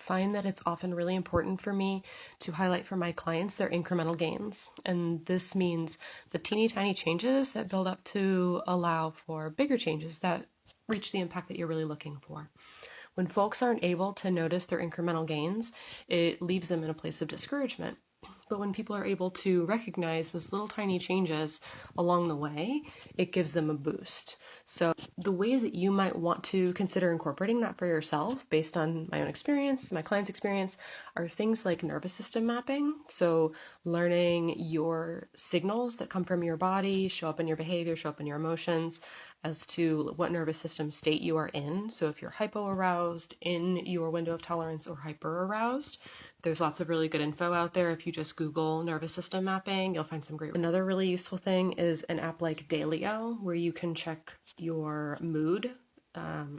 find that it's often really important for me to highlight for my clients their incremental gains. And this means the teeny tiny changes that build up to allow for bigger changes that reach the impact that you're really looking for. When folks aren't able to notice their incremental gains, it leaves them in a place of discouragement. But when people are able to recognize those little tiny changes along the way, it gives them a boost. So the ways that you might want to consider incorporating that for yourself, based on my own experience, my client's experience, are things like nervous system mapping. So learning your signals that come from your body, show up in your behavior, show up in your emotions, as to what nervous system state you are in. So if you're hypo-aroused, in your window of tolerance, or hyper-aroused, there's lots of really good info out there. If you just Google nervous system mapping, you'll find some great. Another really useful thing is an app like Dailyo, where you can check your mood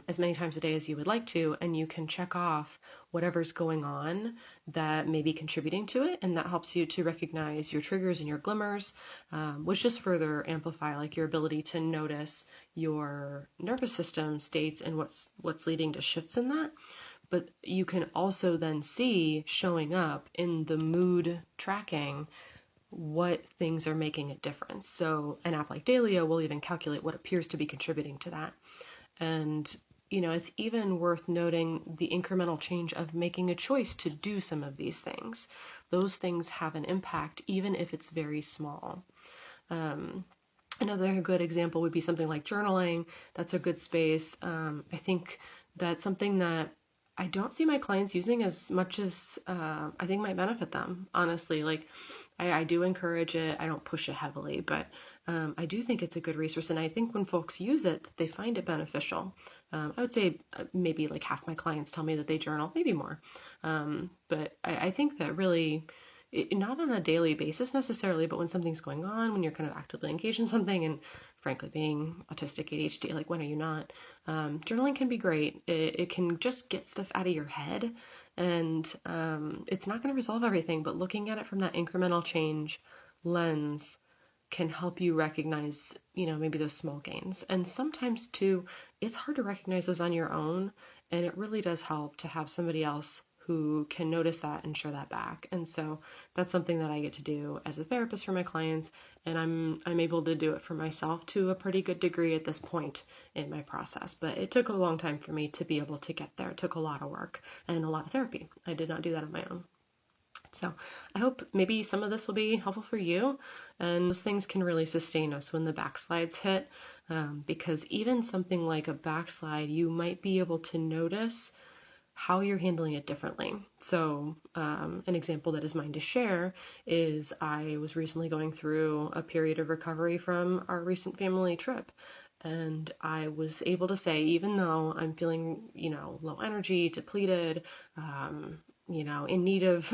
as many times a day as you would like to, and you can check off whatever's going on that may be contributing to it, and that helps you to recognize your triggers and your glimmers, which just further amplify like your ability to notice your nervous system states and what's leading to shifts in that. But you can also then see showing up in the mood tracking what things are making a difference. So an app like Dailyo will even calculate what appears to be contributing to that. And, it's even worth noting the incremental change of making a choice to do some of these things. Those things have an impact, even if it's very small. Another good example would be something like journaling. That's a good space. I think that's something that I don't see my clients using as much as I think might benefit them, honestly. Like, I do encourage it. I don't push it heavily, but I do think it's a good resource. And I think when folks use it, they find it beneficial. I would say maybe like half my clients tell me that they journal, maybe more. But I think that really, not on a daily basis necessarily, but when something's going on, when you're kind of actively engaged in something, and frankly, being autistic ADHD, like when are you not? Journaling can be great. It can just get stuff out of your head, and it's not going to resolve everything, but looking at it from that incremental change lens can help you recognize, maybe those small gains. And sometimes too, it's hard to recognize those on your own, and it really does help to have somebody else who can notice that and share that back. And so that's something that I get to do as a therapist for my clients, and I'm able to do it for myself to a pretty good degree at this point in my process. But it took a long time for me to be able to get there. It took a lot of work and a lot of therapy. I did not do that on my own. So I hope maybe some of this will be helpful for you, and those things can really sustain us when the backslides hit, because even something like a backslide, you might be able to notice how you're handling it differently. So an example that is mine to share is I was recently going through a period of recovery from our recent family trip. And I was able to say, even though I'm feeling, low energy, depleted, in need of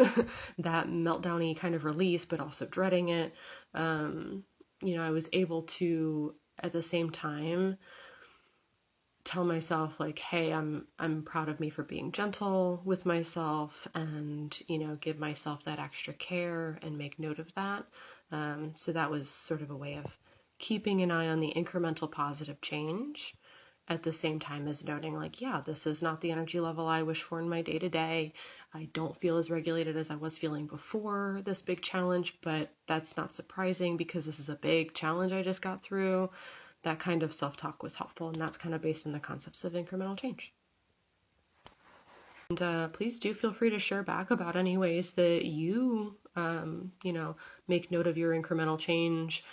that meltdown-y kind of release, but also dreading it, I was able to, at the same time, tell myself like, hey, I'm proud of me for being gentle with myself, and give myself that extra care and make note of that. So that was sort of a way of keeping an eye on the incremental positive change, at the same time as noting like, yeah, this is not the energy level I wish for in my day-to-day. I don't feel as regulated as I was feeling before this big challenge, but that's not surprising because this is a big challenge I just got through. That kind of self-talk was helpful, and that's kind of based on the concepts of incremental change. And please do feel free to share back about any ways that you, make note of your incremental change.